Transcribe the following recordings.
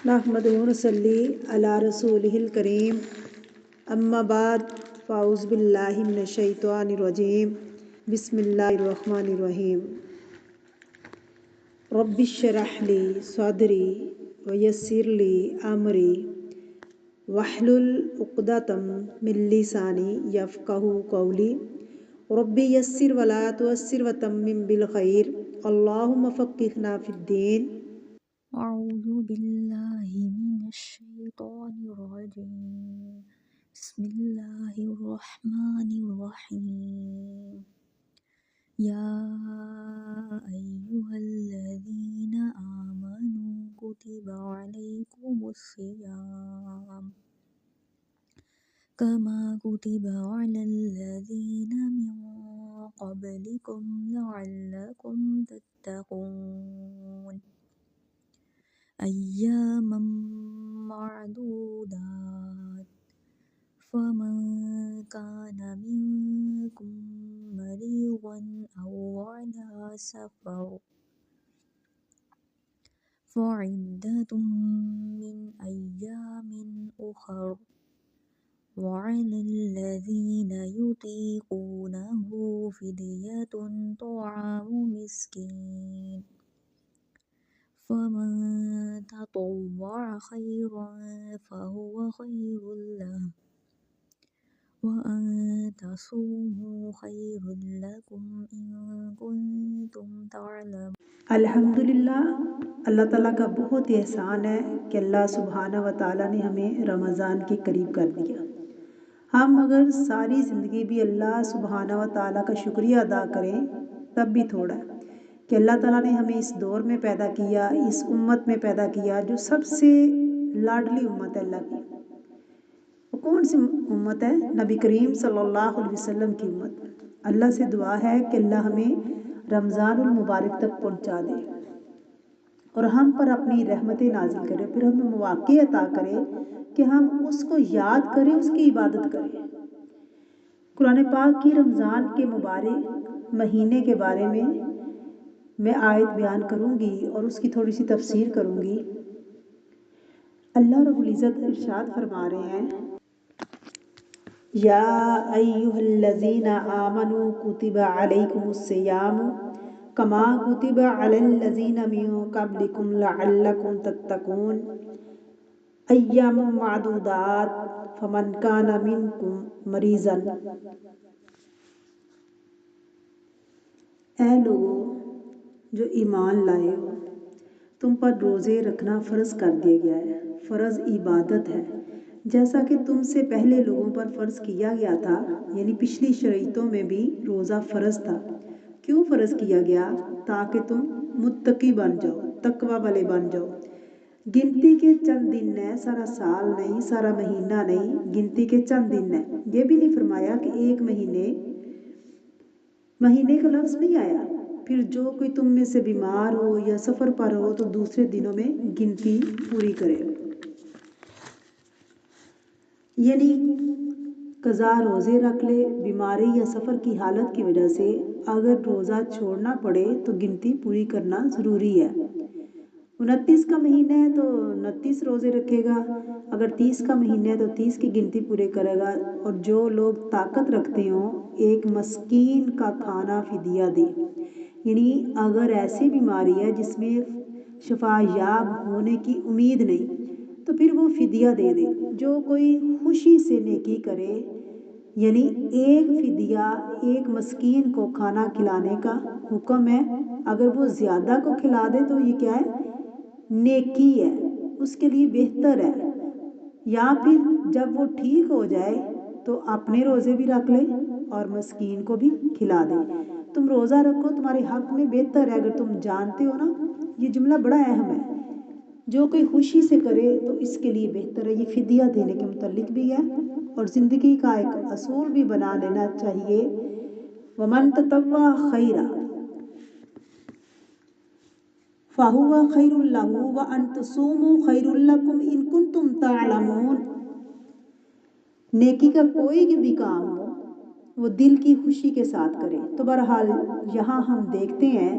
نحمدہ و نصلی علی رسولہ الکریم اما بعد فاعوذ باللہ من الشیطان الرجیم بسم اللہ الرحمن الرحیم رب اشرح لی صدری ویسر لی امری واحلل عقدۃ من لسانی یفقہوا قولی رب یسر ولا تعسر وتمم بالخیر اللہم فقہنا فی الدین۔ أعوذ بالله من الشيطان الرجيم بسم الله الرحمن الرحيم يا أيها الذين آمنوا كتب عليكم الصيام كما كتب على الذين من قبلكم لعلكم تتقون أياما معدودات فمن كان منكم مريضا أو على سفر فعدة من أيام أخر وعلى الذين يطيقونه فدية طعام مسكين فمن تطوع خيرا فهو خير له وأن تصوموا خير لكم إن كنتم تعلمون۔ الحمدللہ، اللہ تعالیٰ کا بہت ہی احسان ہے کہ اللہ سبحانہ و تعالیٰ نے ہمیں رمضان کے قریب کر دیا۔ ہم اگر ساری زندگی بھی اللہ سبحانہ و تعالیٰ کا شکریہ ادا کریں تب بھی تھوڑا ہے کہ اللہ تعالیٰ نے ہمیں اس دور میں پیدا کیا، اس امت میں پیدا کیا جو سب سے لاڈلی امت ہے اللہ کی۔ وہ کون سی امت ہے؟ نبی کریم صلی اللہ علیہ وسلم کی امت۔ اللہ سے دعا ہے کہ اللہ ہمیں رمضان المبارک تک پہنچا دے اور ہم پر اپنی رحمتیں نازل کرے، پھر ہمیں مواقع عطا کرے کہ ہم اس کو یاد کریں، اس کی عبادت کریں۔ قرآن پاک کی رمضان کے مبارک مہینے کے بارے میں آیت بیان کروں گی اور اس کی تھوڑی سی تفسیر کروں گی۔ اللہ رب العزت ارشاد فرما رہے ہیں، یا ایھا الذین آمنوا کتب علیکم الصیام کما کتب علی الذین من قبلکم لعلکم تتقون ایاما معدودات فمن کان منکم مریضا۔ اے لوگو جو ایمان لائے ہو، تم پر روزے رکھنا فرض کر دیا گیا ہے۔ فرض عبادت ہے، جیسا کہ تم سے پہلے لوگوں پر فرض کیا گیا تھا، یعنی پچھلی شریعتوں میں بھی روزہ فرض تھا۔ کیوں فرض کیا گیا؟ تاکہ تم متقی بن جاؤ، تقوی والے بن جاؤ۔ گنتی کے چند دن ہے، سارا سال نہیں، سارا مہینہ نہیں، گنتی کے چند دن ہے۔ یہ بھی نہیں فرمایا کہ ایک مہینے کا لفظ نہیں آیا۔ پھر جو کوئی تم میں سے بیمار ہو یا سفر پر ہو تو دوسرے دنوں میں گنتی پوری کرے، یعنی قضا روزے رکھ لے۔ بیماری یا سفر کی حالت کی وجہ سے اگر روزہ چھوڑنا پڑے تو گنتی پوری کرنا ضروری ہے۔ 29 کا مہینہ ہے تو 29 روزے رکھے گا، اگر 30 کا مہینہ ہے تو 30 کی گنتی پورے کرے گا۔ اور جو لوگ طاقت رکھتے ہوں ایک مسکین کا کھانا فدیہ دے، یعنی اگر ایسی بیماری ہے جس میں شفا یاب ہونے کی امید نہیں تو پھر وہ فدیہ دے دے۔ جو کوئی خوشی سے نیکی کرے، یعنی ایک فدیہ ایک مسکین کو کھانا کھلانے کا حکم ہے۔ اگر وہ زیادہ کو کھلا دے تو یہ کیا ہے؟ نیکی ہے، اس کے لیے بہتر ہے۔ یا پھر جب وہ ٹھیک ہو جائے تو اپنے روزے بھی رکھ لے اور مسکین کو بھی کھلا دے۔ تم روزہ رکھو، تمہارے حق میں بہتر ہے۔ اگر تم جانتے ہو نا، یہ جملہ بڑا اہم ہے، جو کوئی خوشی سے کرے تو اس کے لیے بہتر ہے۔ یہ فدیہ دینے کے متعلق بھی ہے اور زندگی کا ایک اصول بھی بنا لینا چاہیے، وَمَن تَطَوَّعَ خَيْرًا فَهُوَ خَيْرٌ لَهُ وَأَن تَصُومُوا خَيْرٌ لَكُمْ إِن كُنتُمْ تَعْلَمُونَ۔ نیکی کا کوئی بھی کام ہو وہ دل کی خوشی کے ساتھ کرے۔ تو بہرحال یہاں ہم دیکھتے ہیں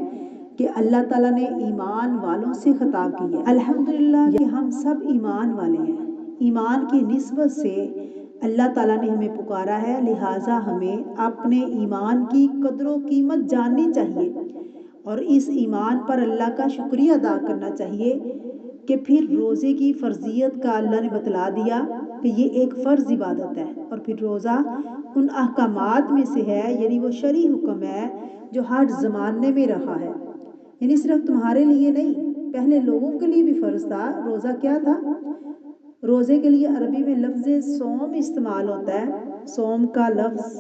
کہ اللہ تعالیٰ نے ایمان والوں سے خطاب کیا ہے۔ الحمدللہ کہ ہم سب ایمان والے ہیں، ایمان کی نسبت سے اللہ تعالیٰ نے ہمیں پکارا ہے، لہٰذا ہمیں اپنے ایمان کی قدر و قیمت جاننی چاہیے اور اس ایمان پر اللہ کا شکریہ ادا کرنا چاہیے کہ پھر روزے کی فرضیت کا اللہ نے بتلا دیا کہ یہ ایک فرض عبادت ہے، اور پھر روزہ ان احکامات میں سے ہے، یعنی وہ شرعی حکم ہے جو ہر زمانے میں رہا ہے، یعنی صرف تمہارے لیے نہیں، پہلے لوگوں کے لیے بھی فرض تھا۔ روزہ کیا تھا؟ روزے کے لیے عربی میں لفظ صوم استعمال ہوتا ہے۔ صوم کا لفظ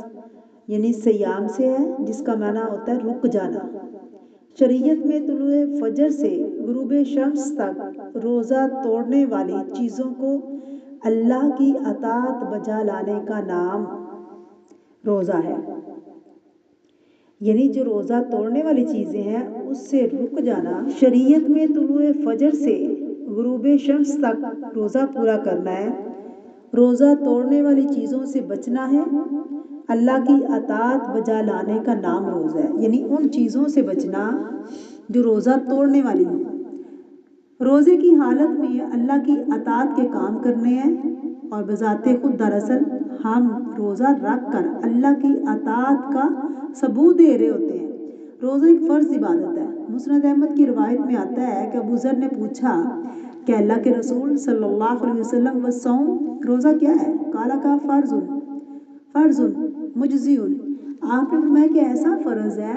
یعنی سیام سے ہے، جس کا معنی ہوتا ہے رک جانا۔ شریعت میں طلوع فجر سے غروب شمس تک روزہ توڑنے والی چیزوں کو اللہ کی اطاعت بجا لانے کا نام روزہ ہے، یعنی جو روزہ توڑنے والی چیزیں ہیں اس سے رک جانا۔ شریعت میں طلوع فجر سے غروب شمس تک روزہ پورا کرنا ہے، روزہ توڑنے والی چیزوں سے بچنا ہے، اللہ کی اطاعت بجا لانے کا نام روزہ ہے، یعنی ان چیزوں سے بچنا جو روزہ توڑنے والی ہوں۔ روزے کی حالت میں اللہ کی اطاعت کے کام کرنے ہیں، اور بذات خود دراصل ہم روزہ رکھ کر اللہ کی اطاعت کا ثبوت دے رہے ہوتے ہیں۔ روزہ ایک فرض عبادت ہے۔ مسند احمد کی روایت میں آتا ہے کہ ابو ذر نے پوچھا کہ اللہ کے رسول صلی اللہ علیہ وسلم والصوم، روزہ کیا ہے؟ قال کا فرض مجزی۔ آپ نے فرمایا کہ ایسا فرض ہے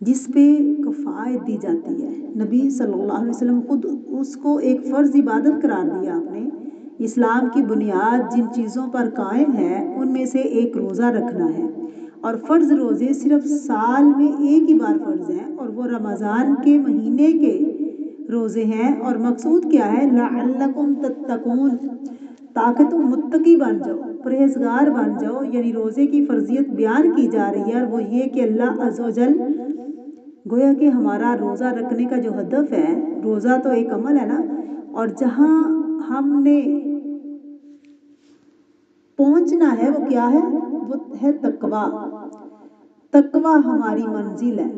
جس پہ کفایت دی جاتی ہے۔ نبی صلی اللہ علیہ وسلم خود اس کو ایک فرض عبادت قرار دیا آپ نے۔ اسلام کی بنیاد جن چیزوں پر قائم ہے ان میں سے ایک روزہ رکھنا ہے، اور فرض روزے صرف سال میں ایک ہی بار فرض ہیں، اور وہ رمضان کے مہینے کے روزے ہیں، اور مقصود کیا ہے؟ لعلکم تتقون، تاکہ تم متقی بن جاؤ، پرہیزگار بن جاؤ، یعنی روزے کی فرضیت بیان کی جا رہی ہے، اور وہ یہ کہ اللہ عز و جل گویا کہ ہمارا روزہ رکھنے کا جو ہدف ہے، روزہ تو ایک عمل ہے نا، اور جہاں ہم نے پہنچنا ہے وہ کیا ہے؟ وہ ہے تقویٰ۔ تقویٰ ہماری منزل ہے،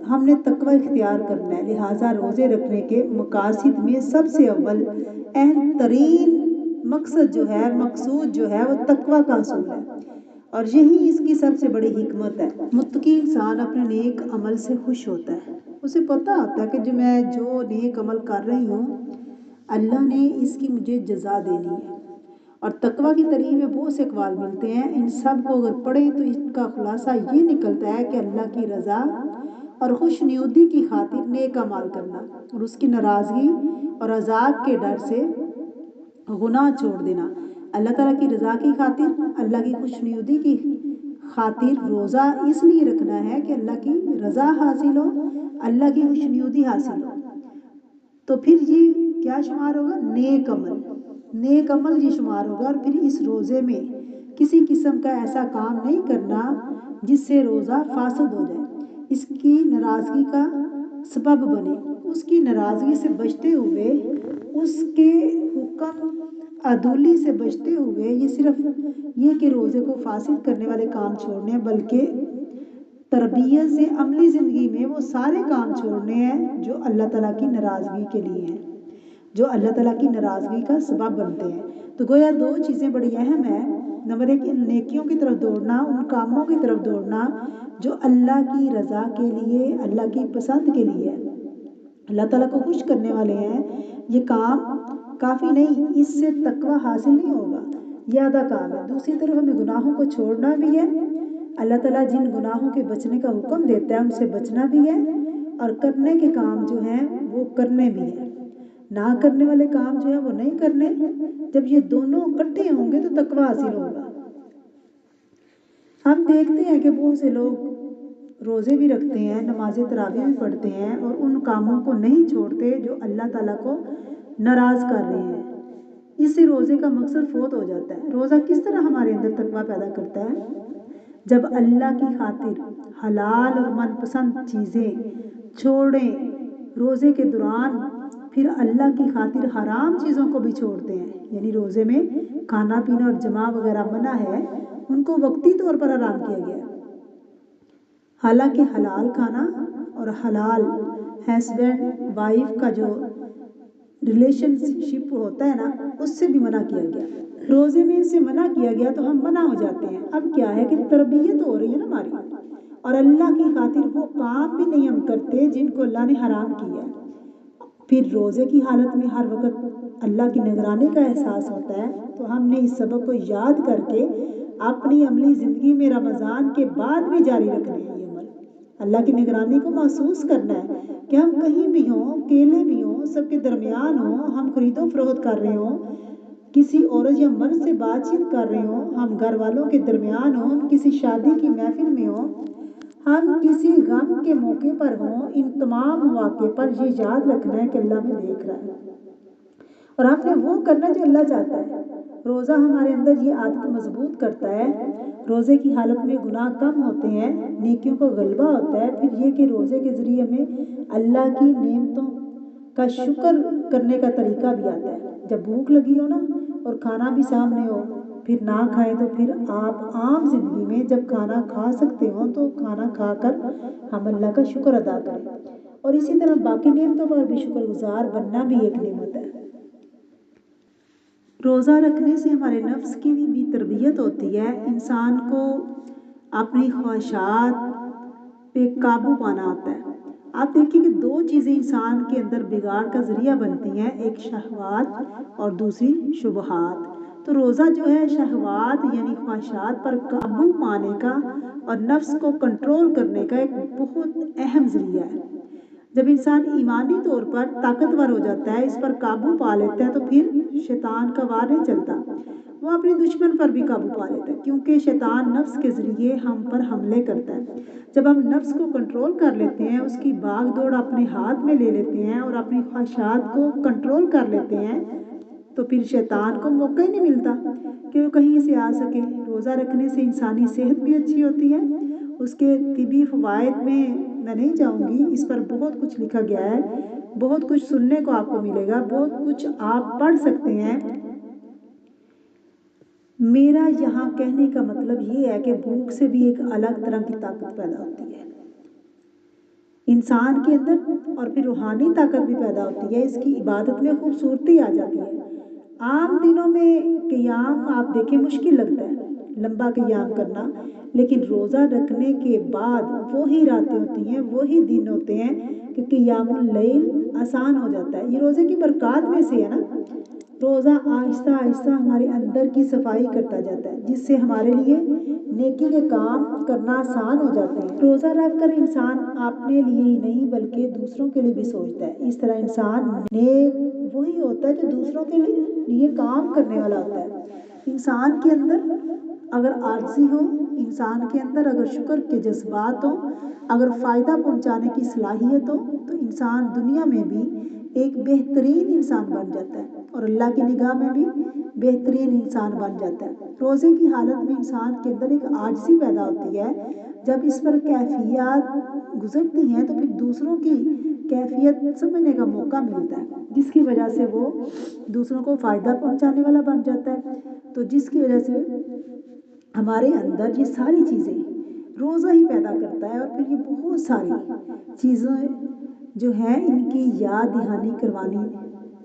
ہم نے تقویٰ اختیار کرنا ہے، لہٰذا روزے رکھنے کے مقاصد میں سب سے اول اہم ترین مقصود جو ہے وہ تقویٰ کا حصول ہے، اور یہی اس کی سب سے بڑی حکمت ہے۔ متقی انسان اپنے نیک عمل سے خوش ہوتا ہے، اسے پتہ ہوتا ہے کہ جو نیک عمل کر رہی ہوں اللہ نے اس کی مجھے جزا دینی ہے۔ اور تقویٰ کی تعریف میں بہت سے اقوال ملتے ہیں، ان سب کو اگر پڑھیں تو اس کا خلاصہ یہ نکلتا ہے کہ اللہ کی رضا اور خوش نیودی کی خاطر نیک اعمال کرنا، اور اس کی ناراضگی اور عذاب کے ڈر سے گناہ چھوڑ دینا۔ اللہ تعالیٰ کی رضا کی خاطر، اللہ کی خوش نیودی کی خاطر روزہ اس لیے رکھنا ہے کہ اللہ کی رضا حاصل ہو، اللہ کی خوش نیودی حاصل ہو، تو پھر یہ کیا شمار ہوگا؟ نیک عمل یہ شمار ہوگا۔ اور پھر اس روزے میں کسی قسم کا ایسا کام نہیں کرنا جس سے روزہ فاسد ہو جائے، اس کی ناراضگی کا سبب بنے، اس کی ناراضگی سے بچتے ہوئے، اس کے حکم عدولی سے بچتے ہوئے، یہ صرف یہ کہ روزے کو فاسد کرنے والے کام چھوڑنے ہیں، بلکہ تربیت سے عملی زندگی میں وہ سارے کام چھوڑنے ہیں جو اللہ تعالیٰ کی ناراضگی کے لیے ہیں، جو اللہ تعالیٰ کی ناراضگی کا سبب بنتے ہیں۔ تو گویا دو چیزیں بڑی اہم ہیں۔ نمبر ایک، ان نیکیوں کی طرف دوڑنا، ان کاموں کی طرف دوڑنا جو اللہ کی رضا کے لیے، اللہ کی پسند کے لیے، اللہ تعالیٰ کو خوش کرنے والے ہیں۔ یہ کام کافی نہیں، اس سے تقویٰ حاصل نہیں ہوگا، یہ آدھا کام ہے۔ دوسری طرف ہمیں گناہوں کو چھوڑنا بھی ہے، اللہ تعالیٰ جن گناہوں کے بچنے کا حکم دیتا ہے ان سے بچنا بھی ہے، اور کرنے کے کام جو ہیں وہ کرنے بھی ہیں، نہ کرنے والے کام جو ہیں وہ نہیں کرنے۔ جب یہ دونوں اکٹھے ہوں گے تو تقویٰ حاصل ہوگا۔ ہم دیکھتے ہیں کہ بہت سے لوگ روزے بھی رکھتے ہیں، نماز تراویح بھی پڑھتے ہیں، اور ان کاموں کو نہیں چھوڑتے جو اللہ تعالیٰ کو ناراض کر رہے ہیں۔ اس سے روزے کا مقصد فوت ہو جاتا ہے۔ روزہ کس طرح ہمارے اندر تقویٰ پیدا کرتا ہے؟ جب اللہ کی خاطر حلال اور من پسند چیزیں چھوڑیں روزے کے دوران، پھر اللہ کی خاطر حرام چیزوں کو بھی چھوڑتے ہیں، یعنی روزے میں کھانا پینا اور جماع وغیرہ منع ہے، ان کو وقتی طور پر حرام کیا گیا ہے، حالانکہ حلال کھانا اور حلال ہسبینڈ وائف کا جو ریلیشن شپ ہوتا ہے نا، اس سے بھی منع کیا گیا۔ روزے میں سے منع کیا گیا تو ہم منع ہو جاتے ہیں۔ اب کیا ہے کہ تربیت ہو رہی ہے نا ہماری، اور اللہ کی خاطر وہ کام بھی نہیں ہم کرتے جن کو اللہ نے حرام کیا ہے۔ پھر روزے کی حالت میں ہر وقت اللہ کی نگرانی کا احساس ہوتا ہے، تو ہم نے اس سبق کو یاد کر کے اپنی عملی زندگی میں رمضان کے بعد بھی جاری رکھنا ہے۔ یہ عمل اللہ کی نگرانی کو محسوس کرنا ہے کہ ہم کہیں بھی ہوں، اکیلے بھی ہوں، سب کے درمیان ہوں، ہم خرید و فروخت کر رہے ہوں، کسی عورت یا مرد سے بات چیت کر رہے ہوں، ہم گھر والوں کے درمیان ہوں، ہم کسی شادی کی محفل میں ہوں، ہم کسی غم کے موقع پر ہوں، ان تمام مواقع پر یہ یاد رکھنا ہے کہ اللہ میں دیکھ رہا ہے، اور ہم نے وہ کرنا جو اللہ چاہتا ہے۔ روزہ ہمارے اندر یہ عادت مضبوط کرتا ہے۔ روزے کی حالت میں گناہ کم ہوتے ہیں، نیکیوں کا غلبہ ہوتا ہے۔ پھر یہ کہ روزے کے ذریعے ہمیں اللہ کی نعمتوں کا شکر کرنے کا طریقہ بھی آتا ہے۔ جب بھوک لگی ہو نا اور کھانا بھی سامنے ہو، پھر نہ کھائیں تو پھر آپ عام زندگی میں جب کھانا کھا سکتے ہوں تو کھانا کھا کر ہم اللہ کا شکر ادا کریں، اور اسی طرح باقی نعمتوں پر بھی شکر گزار بننا بھی ایک نعمت ہے۔ روزہ رکھنے سے ہمارے نفس کی بھی تربیت ہوتی ہے، انسان کو اپنی خواہشات پہ قابو پانا آتا ہے۔ آپ دیکھیں کہ دو چیزیں انسان کے اندر بگاڑ کا ذریعہ بنتی ہیں، ایک شہوات اور دوسری شبہات۔ تو روزہ جو ہے شہوات یعنی خواہشات پر قابو پانے کا اور نفس کو کنٹرول کرنے کا ایک بہت اہم ذریعہ ہے۔ جب انسان ایمانی طور پر طاقتور ہو جاتا ہے، اس پر قابو پا لیتا ہے، تو پھر شیطان کا وار نہیں چلتا، وہ اپنے دشمن پر بھی قابو پا لیتا ہے، کیونکہ شیطان نفس کے ذریعے ہم پر حملے کرتا ہے۔ جب ہم نفس کو کنٹرول کر لیتے ہیں، اس کی بھاگ دوڑ اپنے ہاتھ میں لے لیتے ہیں اور اپنی خواہشات کو کنٹرول کر لیتے ہیں، تو پھر شیطان کو موقع ہی نہیں ملتا کہ وہ کہیں سے آ سکے۔ روزہ رکھنے سے انسانی صحت بھی اچھی ہوتی ہے۔ اس کے طبی فوائد میں نہیں جاؤں گی، اس پر بہت کچھ لکھا گیا ہے، بہت کچھ سننے کو آپ کو ملے گا، بہت کچھ آپ پڑھ سکتے ہیں۔ میرا یہاں کہنے کا مطلب یہ ہے کہ بھوک سے بھی ایک الگ طرح کی طاقت پیدا ہوتی ہے انسان کے اندر، اور پھر روحانی طاقت بھی پیدا ہوتی ہے، اس کی عبادت میں خوبصورتی آ جاتی ہے۔ عام دنوں میں قیام آپ دیکھیں مشکل لگتا ہے لمبا قیام کرنا، لیکن روزہ رکھنے کے بعد وہی راتیں ہوتی ہیں، وہی دن ہوتے ہیں کہ قیام اللیل آسان ہو جاتا ہے۔ یہ روزے کی برکات میں سے ہے نا۔ روزہ آہستہ آہستہ ہمارے اندر کی صفائی کرتا جاتا ہے، جس سے ہمارے لیے نیکی کے کام کرنا آسان ہو جاتے ہیں۔ روزہ رکھ کر انسان اپنے لیے ہی نہیں بلکہ دوسروں کے لیے بھی سوچتا ہے۔ اس طرح انسان نیک وہی ہوتا ہے جو دوسروں کے لیے کام کرنے والا ہوتا ہے۔ انسان کے اندر اگر عاجزی ہو، انسان کے اندر اگر شکر کے جذبات ہوں، اگر فائدہ پہنچانے کی صلاحیت ہو، تو انسان دنیا میں بھی ایک بہترین انسان بن جاتا ہے اور اللہ کی نگاہ میں بھی بہترین انسان بن جاتا ہے۔ روزے کی حالت میں انسان کے اندر ایک عاجزی پیدا ہوتی ہے۔ جب اس پر کیفیات گزرتی ہیں تو پھر دوسروں کی کیفیت سمجھنے کا موقع ملتا ہے، جس کی وجہ سے وہ دوسروں کو فائدہ پہنچانے والا بن جاتا ہے۔ تو جس کی وجہ سے ہمارے اندر یہ ساری چیزیں روزہ ہی پیدا کرتا ہے، اور پھر یہ بہت ساری چیزیں جو ہیں ان کی یاد دہانی کروانی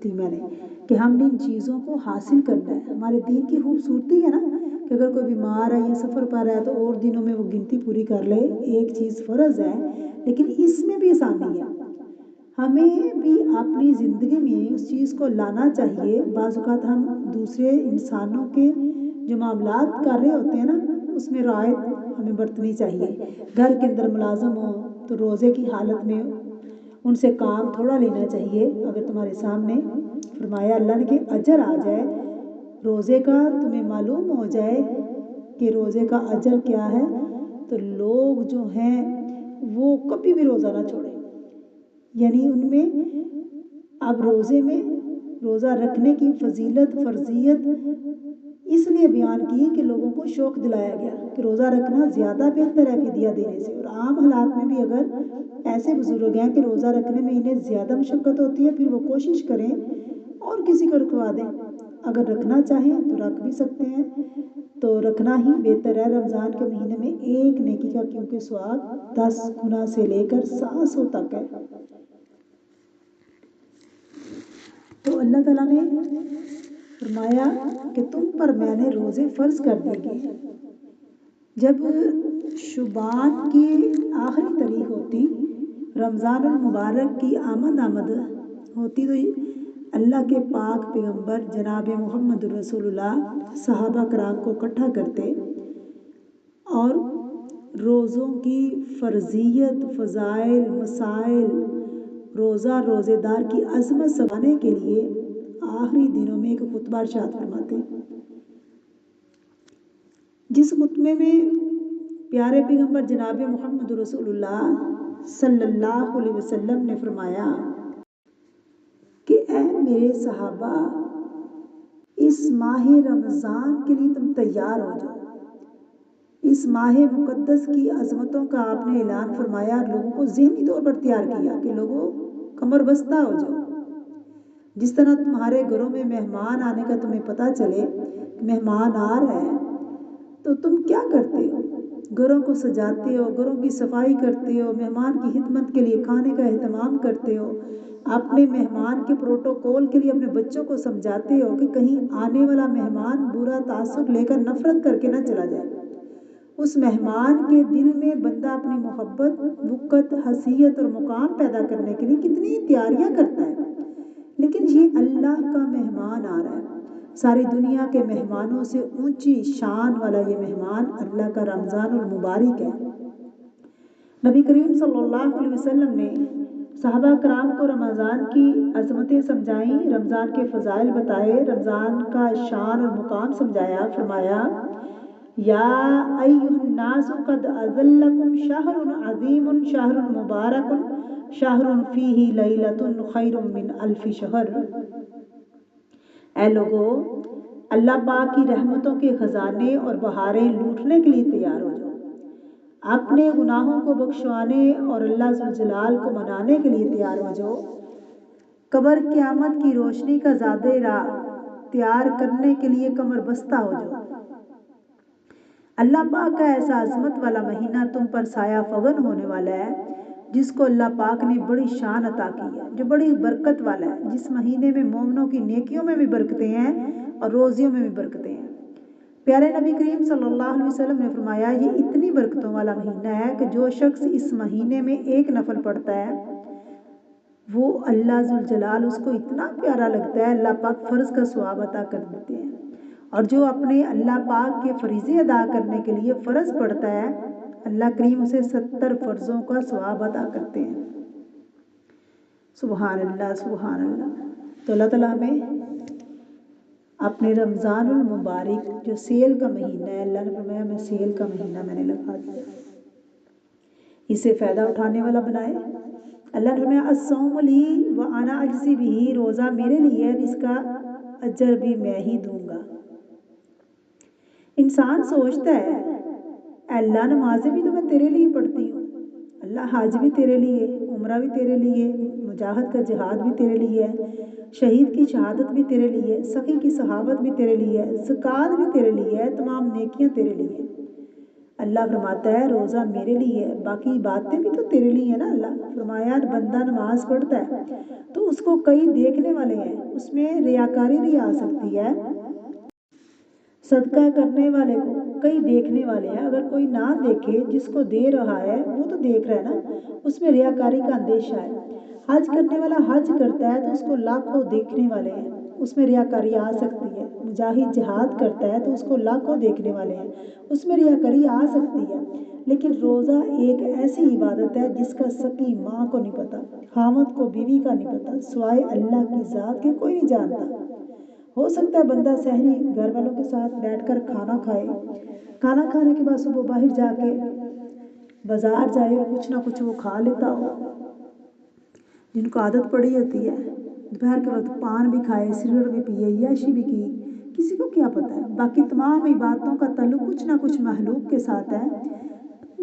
تھی میں نے کہ ہم نے ان چیزوں کو حاصل کرنا ہے۔ ہمارے دین کی خوبصورتی ہے نا کہ اگر کوئی بیمار ہے یا سفر پر ہے تو اور دنوں میں وہ گنتی پوری کر لے، ایک چیز فرض ہے، لیکن اس میں بھی آسانی ہے۔ ہمیں بھی اپنی زندگی میں اس چیز کو لانا چاہیے۔ بعض اوقات ہم دوسرے انسانوں کے جو معاملات کر رہے ہوتے ہیں نا، اس میں رعایت ہمیں برتنی چاہیے۔ گھر کے اندر ملازم ہوں تو روزے کی حالت میں ان سے کام تھوڑا لینا چاہیے۔ اگر تمہارے سامنے فرمایا اللہ نے کہ اجر آ جائے روزے کا، تمہیں معلوم ہو جائے کہ روزے کا اجر کیا ہے، تو لوگ جو ہیں وہ کبھی بھی روزہ نہ چھوڑیں۔ یعنی ان میں اب روزے میں روزہ رکھنے کی فضیلت فرضیت اس لیے بیان کی کہ لوگوں کو شوق دلایا گیا کہ روزہ رکھنا زیادہ بہتر ہے فدیہ دینے سے۔ اور عام حالات میں بھی اگر ایسے بزرگ ہیں کہ روزہ رکھنے میں انہیں زیادہ مشقت ہوتی ہے، پھر وہ کوشش کریں اور کسی کو رکھوا دیں۔ اگر رکھنا چاہیں تو رکھ بھی سکتے ہیں، تو رکھنا ہی بہتر ہے۔ رمضان کے مہینے میں ایک نیکی کا کیونکہ ثواب 10 گنا سے لے کر 700 تک ہے۔ تو اللہ تعالیٰ نے فرمایا کہ تم پر میں نے روزے فرض کر دیے گئے۔ جب شعبان کی آخری تاریخ ہوتی، رمضان المبارک کی آمد ہوتی، تو اللہ کے پاک پیغمبر جناب محمد رسول اللہ صحابہ کرام کو اکٹھا کرتے اور روزوں کی فرضیت، فضائل، مسائل، روزے دار کی عظمت سمجھانے کے لیے آخری دنوں میں ایک خطبہ ارشاد فرماتے، جس خطبے میں پیارے پیغمبر جناب محمد رسول اللہ صلی اللہ علیہ وسلم نے فرمایا کہ اے میرے صحابہ، اس ماہ رمضان کے لیے تم تیار ہو جاؤ۔ اس ماہ مقدس کی عظمتوں کا آپ نے اعلان فرمایا اور لوگوں کو ذہنی طور پر تیار کیا کہ لوگوں کمر بستہ ہو جاؤ۔ جس طرح تمہارے گھروں میں مہمان آنے کا تمہیں پتہ چلے کہ مہمان آ رہا ہے، تو تم کیا کرتے ہو؟ گھروں کو سجاتے ہو، گھروں کی صفائی کرتے ہو، مہمان کی خدمت کے لیے کھانے کا اہتمام کرتے ہو، اپنے مہمان کے پروٹوکول کے لیے اپنے بچوں کو سمجھاتے ہو کہ کہیں آنے والا مہمان برا تاثر لے کر نفرت کر کے نہ چلا جائے۔ اس مہمان کے دل میں بندہ اپنی محبت، وقت، حیثیت اور مقام پیدا کرنے کے لیے کتنی تیاریاں کرتا ہے، لیکن یہ اللہ کا مہمان آ رہا ہے۔ ساری دنیا کے مہمانوں سے اونچی شان والا یہ مہمان اللہ کا رمضان المبارک ہے۔ نبی کریم صلی اللہ علیہ وسلم نے صحابہ کرام کو رمضان کی عظمتیں سمجھائیں، رمضان کے فضائل بتائے، رمضان کا شان اور مقام سمجھایا۔ فرمایا یا ایھا الناس قد اظلکم شہر عظیم شہر مبارک شہر فیہ لیلۃ خیر من الف شہر۔ اے لوگو، اللہ پاک کی رحمتوں کے خزانے اور بہاریں لوٹنے کے لیے تیار ہو جاؤ، اپنے گناہوں کو بخشوانے اور اللہ ذوالجلال کو منانے کے لیے تیار ہو جاؤ۔ قبر قیامت کی روشنی کا زادِ راہ تیار کرنے کے لیے کمر بستہ ہو جاؤ۔ اللہ پاک کا ایسا عظمت والا مہینہ تم پر سایہ فگن ہونے والا ہے، جس کو اللہ پاک نے بڑی شان عطا کی ہے، جو بڑی برکت والا ہے، جس مہینے میں مومنوں کی نیکیوں میں بھی برکتیں ہیں اور روزیوں میں بھی برکتیں ہیں۔ پیارے نبی کریم صلی اللہ علیہ وسلم نے فرمایا یہ اتنی برکتوں والا مہینہ ہے کہ جو شخص اس مہینے میں ایک نفل پڑھتا ہے وہ اللہ ذوالجلال اس کو اتنا پیارا لگتا ہے، اللہ پاک فرض کا ثواب عطا کر دیتے ہیں، اور جو اپنے اللہ پاک کے فریضے ادا کرنے کے لیے فرض پڑھتا ہے اللہ کریم اسے 70 فرضوں کا ثواب عطا کرتے ہیں۔ سبحان اللہ، سبحان اللہ۔ تو اللہ تعالیٰ ہمیں اپنے رمضان المبارک جو سیل کا مہینہ ہے، اللہ نے فرمایا میں سیل کا مہینہ میں نے لگا دیا، اسے فائدہ اٹھانے والا بنائے۔ اللہ نے فرمایا الصوم لی وانا اجزی بہ، روزہ میرے لیے ہے، اس کا اجر بھی میں ہی دوں گا۔ انسان سوچتا ہے اے اللہ نمازیں بھی تو میں تیرے لیے پڑھتی ہوں، اللہ حج بھی تیرے لیے، عمرہ بھی تیرے لیے، مجاہد کا جہاد بھی تیرے لیے ہے، شہید کی شہادت بھی تیرے لیے، سخی کی صحابت بھی تیرے لیے ہے، زکوٰۃ بھی تیرے لیے ہے، تمام نیکیاں تیرے لیے۔ اللہ فرماتا ہے روزہ میرے لیے ہے، باقی باتیں بھی تو تیرے لیے ہیں نا۔ اللہ فرمایا بندہ نماز پڑھتا ہے تو اس کو کئی دیکھنے والے ہیں، اس میں ریاکاری بھی آ سکتی ہے، صدقہ کرنے والے کو کئی دیکھنے والے ہیں، اگر کوئی نہ دیکھے جس کو دے رہا ہے وہ تو دیکھ رہا ہے نا، اس میں ریاکاری کا اندیشہ ہے۔ حج کرنے والا حج کرتا ہے تو اس کو لاکھوں دیکھنے والے ہیں، اس میں ریاکاری آ سکتی ہے۔ مجاہد جہاد کرتا ہے تو اس کو لاکھوں دیکھنے والے ہیں، اس میں ریاکاری آ سکتی ہے۔ لیکن روزہ ایک ایسی عبادت ہے جس کا سکی ماں کو نہیں پتا، خاوند کو بیوی کا نہیں پتا، سوائے اللہ کی ذات کے کوئی نہیں جانتا۔ ہو سکتا ہے بندہ سحری گھر والوں کے ساتھ بیٹھ کر کھانا کھائے، کھانا کھانے کے بعد صبح باہر جا کے بازار جائے اور کچھ نہ کچھ وہ کھا لیتا ہو، جن کو عادت پڑی ہوتی ہے، دوپہر کے وقت پان بھی کھائے، سگریٹ بھی پیے، عیاشی بھی کی، کسی کو کیا پتہ ہے۔ باقی تمام عبادتوں کا تعلق کچھ نہ کچھ محلوق کے ساتھ ہے،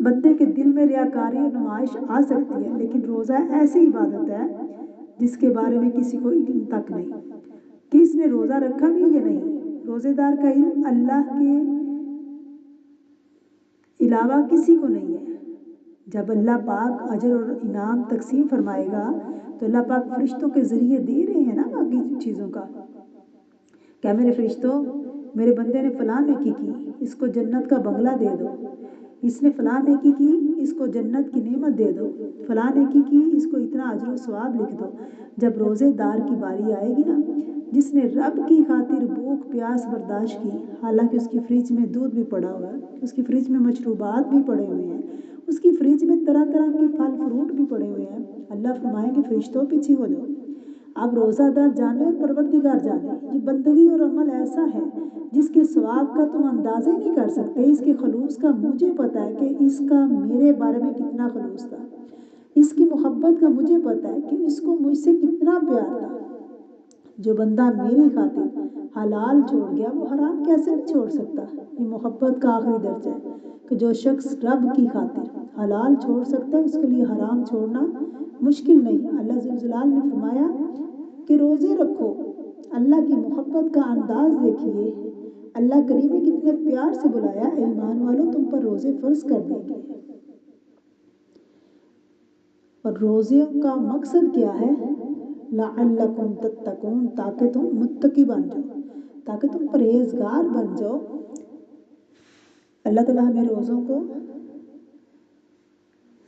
بندے کے دل میں ریاکاری اور نمائش آ سکتی ہے، لیکن روزہ ایسی عبادت ہے جس کے بارے میں کسی کو علم تک نہیں۔ کہ اس نے روزہ رکھا بھی یا نہیں۔ روزے دار کا علم اللہ کے علاوہ کسی کو نہیں ہے۔ جب اللہ پاک اجر اور انعام تقسیم فرمائے گا تو اللہ پاک فرشتوں کے ذریعے دے رہے ہیں نا باقی چیزوں کا، کیا میرے فرشتوں میرے بندے نے فلاں نیکی کی، اس کو جنت کا بنگلہ دے دو، اس نے فلاں نیکی کی، اس کو جنت کی نعمت دے دو، فلاں نیکی کی، اس کو اتنا اجر و ثواب لکھ دو۔ جب روزے دار کی باری آئے گی نا، جس نے رب کی خاطر بھوک پیاس برداشت کی، حالانکہ اس کی فریج میں دودھ بھی پڑا ہوا ہے، اس کی فریج میں مشروبات بھی پڑے ہوئے ہیں، اس کی فریج میں طرح طرح کے پھل فروٹ بھی پڑے ہوئے ہیں، اللہ فرمائیں گے فرشتوں پیچھے ہو جاؤ۔ اب روزہ دار جانے اور پروردگار جانے، یہ بندگی اور عمل ایسا ہے جس کے ثواب کا تم اندازہ ہی نہیں کر سکتے۔ اس کے خلوص کا مجھے پتہ ہے کہ اس کا میرے بارے میں کتنا خلوص تھا، اس کی محبت کا مجھے پتہ ہے کہ اس کو مجھ سے کتنا پیار تھا۔ جو بندہ میری خاطر حلال چھوڑ گیا وہ حرام کیسے نہیں چھوڑ سکتا۔ یہ محبت کا آخری درجہ ہے کہ جو شخص رب کی خاطر حلال چھوڑ سکتا ہے اس کے لیے حرام چھوڑنا مشکل نہیں۔ اللہ ذو الجلال نے فرمایا کہ روزے رکھو، اللہ کی محبت کا انداز دیکھیے، اللہ کریم نے کتنے پیار سے بلایا، اے ایمان والو تم پر روزے فرض کر دیں گے۔ اور روزے کا مقصد کیا ہے؟ لعلکم تتقون، تاکہ تم متقی بن جاؤ، تاکہ تم پرہیزگار بن جاؤ۔ اللہ تعالیٰ ہمیں روزوں کو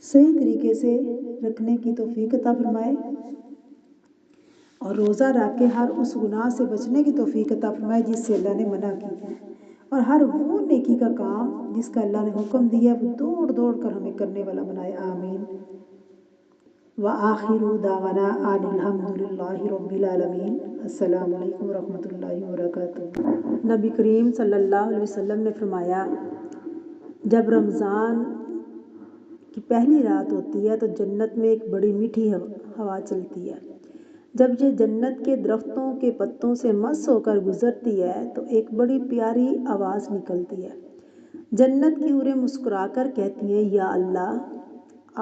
صحیح طریقے سے رکھنے کی توفیق عطا فرمائے اور روزہ رکھ کے ہر اس گناہ سے بچنے کی توفیق عطا فرمائے جس سے اللہ نے منع کی ہے، اور ہر وہ نیکی کا کام جس کا اللہ نے حکم دیا ہے وہ دوڑ دوڑ کر ہمیں کرنے والا بنائے، آمین۔ وآخر دعوانا ان الحمد للہ رب العالمین۔ السلام علیکم ورحمۃ اللہ وبرکاتہ۔ نبی کریم صلی اللہ علیہ وسلم نے فرمایا جب رمضان کی پہلی رات ہوتی ہے تو جنت میں ایک بڑی میٹھی ہوا چلتی ہے، جب یہ جنت کے درختوں کے پتوں سے مس ہو کر گزرتی ہے تو ایک بڑی پیاری آواز نکلتی ہے، جنت کی حوریں مسکرا کر کہتی ہیں یا اللہ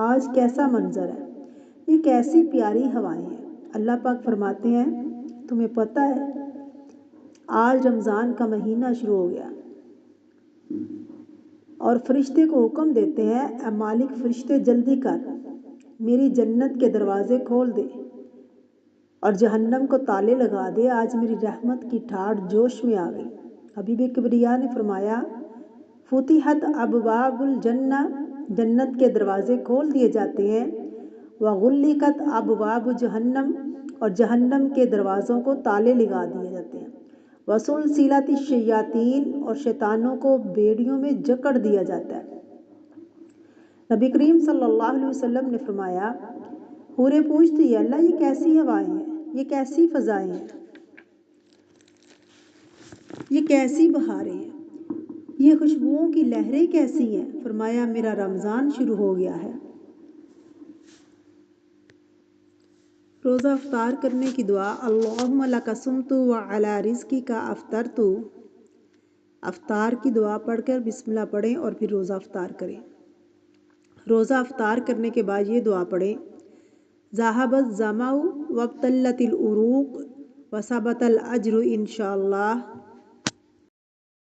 آج کیسا منظر ہے، یہ کیسی پیاری ہوائیں ہیں۔ اللہ پاک فرماتے ہیں تمہیں پتہ ہے آج رمضان کا مہینہ شروع ہو گیا، اور فرشتے کو حکم دیتے ہیں اے مالک فرشتے جلدی کر میری جنت کے دروازے کھول دے اور جہنم کو تالے لگا دے، آج میری رحمت کی ٹھاٹھ جوش میں آ گئی۔ حبیب کبریا نے فرمایا فتحت ابواب الجنہ، جنت کے دروازے کھول دیے جاتے ہیں، وغلقت ابواب جہنم، اور جہنم کے دروازوں کو تالے لگا دیے جاتے ہیں، وسلسلت الشیاطین، اور شیطانوں کو بیڑیوں میں جکڑ دیا جاتا ہے۔ نبی کریم صلی اللہ علیہ وسلم نے فرمایا حوریں پوچھتی ہے اللہ یہ کیسی ہوائیں ہیں، یہ کیسی فضائیں ہیں، یہ کیسی بہاریں ہیں، یہ خوشبوؤں کی لہریں کیسی ہیں؟ فرمایا میرا رمضان شروع ہو گیا ہے۔ روزہ افطار کرنے کی دعا اللہم لک صمت وعلی رزقک افطرت، افطار کی دعا پڑھ کر بسم اللہ پڑھیں اور پھر روزہ افطار کریں۔ روزہ افطار کرنے کے بعد یہ دعا پڑھیں ذہب الظمأ وابتلت العروق وثبت الاجر انشاءاللہ